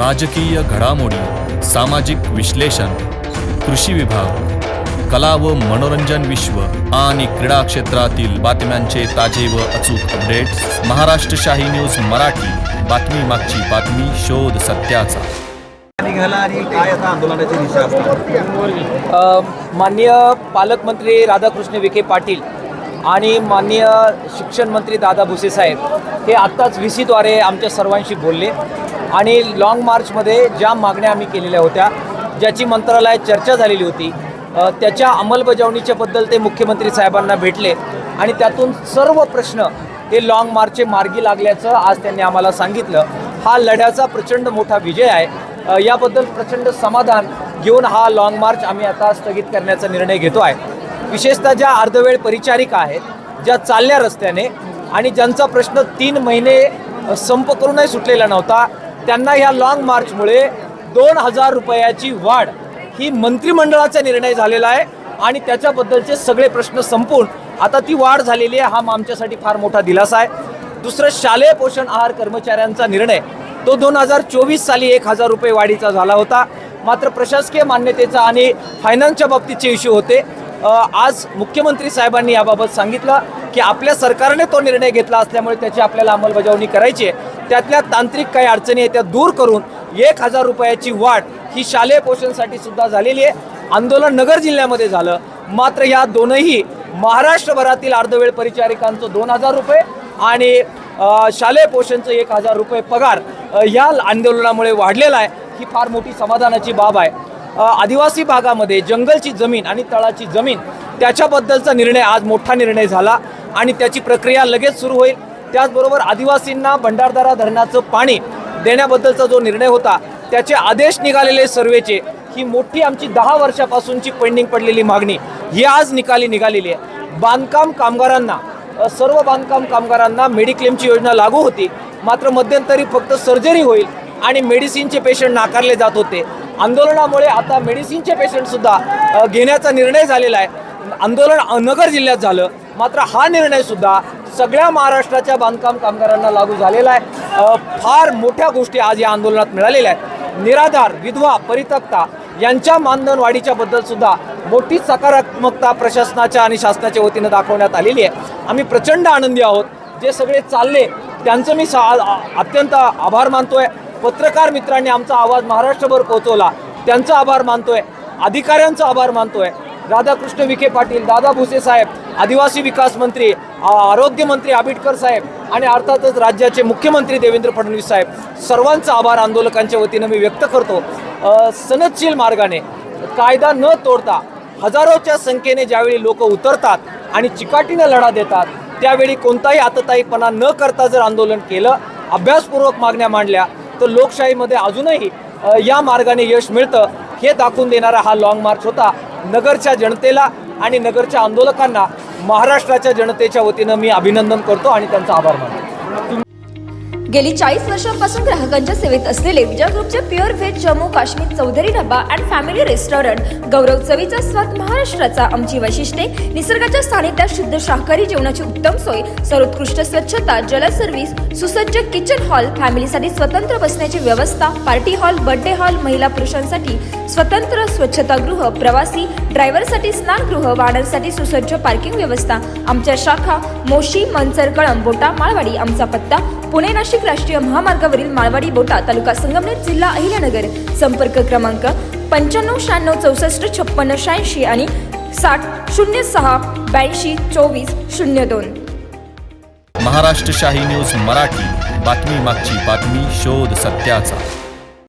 राजकीय घडामोडी, सामाजिक विश्लेषण, कृषी विभाग, कला व मनोरंजन विश्व आणि क्रीडा क्षेत्रातील बातम्यांचे ताजे व अचूक अपडेट्स महाराष्ट्र शाही न्यूज मराठी. बातमी मागची बातमी, शोध सत्याचा. निघाला आणि काय आता आंदोलनाची दिशा असणार? माननीय पालकमंत्री राधाकृष्ण विखे पाटील आणि माननीय शिक्षण मंत्री दादा भुसे साहेब हे आत्ताच VCद्वारे आमच्या सर्वांशी बोलले आणि लाँग मार्चमध्ये ज्या मागण्या आम्ही केलेल्या होत्या, ज्याची मंत्रालयात चर्चा झालेली होती, त्याच्या अंमलबजावणीच्याबद्दल ते मुख्यमंत्री साहेबांना भेटले आणि त्यातून सर्व प्रश्न हे लाँग मार्चचे मार्गी लागल्याचं आज त्यांनी आम्हाला सांगितलं. हा लढ्याचा प्रचंड मोठा विजय आहे. याबद्दल प्रचंड समाधान घेऊन हा लाँग मार्च आम्ही आता स्थगित करण्याचा निर्णय घेतो आहे. विशेषतः ज्या अर्धवेळ परिचारिका आहेत, ज्या चालल्या रस्त्याने आणि ज्यांचा प्रश्न 3 महिने संप करूनही सुटलेला नव्हता, त्यांना ह्या लाँग मार्चमुळे 2000 रुपयाची वाढ ही मंत्रिमंडळाचा निर्णय झालेला आहे आणि त्याच्याबद्दलचे सगळे प्रश्न संपून आता ती वाढ झालेली आहे. हा आमच्यासाठी फार मोठा दिलासा आहे. दुसरं, शालेय पोषण आहार कर्मचाऱ्यांचा निर्णय तो 2024 साली 1000 रुपये वाढीचा झाला होता. मात्र प्रशासकीय मान्यतेचा आणि फायनान्सच्या बाबतीतचे इश्यू होते. आज मुख्यमंत्री साहेबांनी याबाबत सांगितलं की आपल्या सरकारने तो निर्णय घेतला असल्यामुळे त्याची आपल्याला अंमलबजावणी करायची आहे. त्यातल्या तांत्रिक काही अडचणी आहेत त्या दूर करून 1000 रुपयाची वाढ ही शालेय पोषणसाठी सुद्धा झालेली आहे. आंदोलन नगर जिल्ह्यामध्ये झालं, मात्र या दोनही महाराष्ट्रभरातील अर्धवेळ परिचारिकांचं 2000 रुपये आणि शालेय पोषणचं 1000 रुपये पगार या आंदोलनामुळे वाढलेला आहे. ही फार मोठी समाधानाची बाब आहे. आदिवासी भागामध्ये जंगलची जमीन आणि तळाची जमीन त्याच्याबद्दलचा निर्णय आज मोठा निर्णय झाला आणि त्याची प्रक्रिया लगेच सुरू होईल. त्याचबरोबर आदिवासींना भंडारदरा धरणाचं पाणी देण्याबद्दलचा जो निर्णय होता त्याचे आदेश निघालेले सर्वेचे, ही मोठी आमची 10 वर्षापासूनची पेंडिंग पडलेली मागणी ही आज निघालेली आहे. बांधकाम कामगारांना, सर्व बांधकाम कामगारांना मेडिक्लेमची योजना लागू होती, मात्र मध्यंतरी फक्त सर्जरी होईल आणि मेडिसिनचे पेशंट नाकारले जात होते. आंदोलनामुळे आता मेडिसिनचे पेशंटसुद्धा घेण्याचा निर्णय झालेला आहे. आंदोलन नगर जिल्ह्यात झालं, मात्र हा निर्णयसुद्धा सगळ्या महाराष्ट्राच्या बांधकाम कामगारांना लागू झालेला आहे. फार मोठ्या गोष्टी आज या आंदोलनात मिळालेल्या आहेत. निराधार, विधवा, परित्यक्ता यांच्या मानधन वाढीच्या बद्दल सुद्धा मोठी सकारात्मकता प्रशासनाच्या आणि शासनाच्या वतीनं दाखवण्यात आलेली आहे. आम्ही प्रचंड आनंदी आहोत. जे सगळे चालले त्यांचं मी अत्यंत आभार मानतोय. पत्रकार मित्रांनी आमचा आवाज महाराष्ट्रभर पोहोचवला, त्यांचा आभार मानतोय. अधिकाऱ्यांचा आभार मानतोय. राधाकृष्ण विखे पाटील, दादा भुसे साहेब, आदिवासी विकास मंत्री, आरोग्यमंत्री आबिटकर साहेब आणि अर्थातच राज्याचे मुख्यमंत्री देवेंद्र फडणवीस साहेब, सर्वांचा आभार आंदोलकांच्या वतीनं मी व्यक्त करतो. सनदशील मार्गाने, कायदा न तोडता हजारोच्या संख्येने ज्यावेळी लोक उतरतात आणि चिकाटीनं लढा देतात, त्यावेळी कोणताही आतताईपणा न करता जर आंदोलन केलं, अभ्यासपूर्वक मागण्या मांडल्या, तर लोकशाहीमध्ये अजूनही या मार्गाने यश मिळतं हे दाखवून देणारा हा लाँग मार्च होता. नगरच्या जनतेला आणि नगरच्या आंदोलकांना महाराष्ट्राच्या जनतेच्या वतीनं मी अभिनंदन करतो आणि त्यांचा आभार मानतो. गेली 40 वर्षांपासून ग्राहकांच्या सेवेत असलेले विजय ग्रुपचे pure veg Jammu Kashmir Chaudhary dhaba and family restaurant, गौरव चवीचा स्वाद महाराष्ट्राचा. आमची वैशिष्ट्ये: निसर्गाच्या सानिध्यात शुद्ध शाकाहारी जेवणाची उत्तम सोय, सर्वोत्कृष्ट स्वच्छता, जल सर्व्हिस, सुसज्ज किचन हॉल, फॅमिलीसाठी स्वतंत्र बसण्याची व्यवस्था, पार्टी हॉल, बर्थडे हॉल, महिला पुरुषांसाठी स्वतंत्र स्वच्छतागृह, प्रवासी ड्रायव्हरसाठी स्नानगृह, वाहनांसाठी सुसज्ज पार्किंग व्यवस्था. आमच्या शाखा मोशी, मंचर, कळंब, बोटा, माळवाडी. आमचा पत्ता: पुणे नाशिक राष्ट्रीय महामार्गावरील माळवाडी बोटा, तालुका संगमनेर, जिल्हा अहिल्यानगर. संपर्क क्रमांक 95 96 64 56 86 आणि 60 06 82 24 02. महाराष्ट्र शाही न्यूज मराठी. बातमी मागची बातमी, शोध सत्याचा.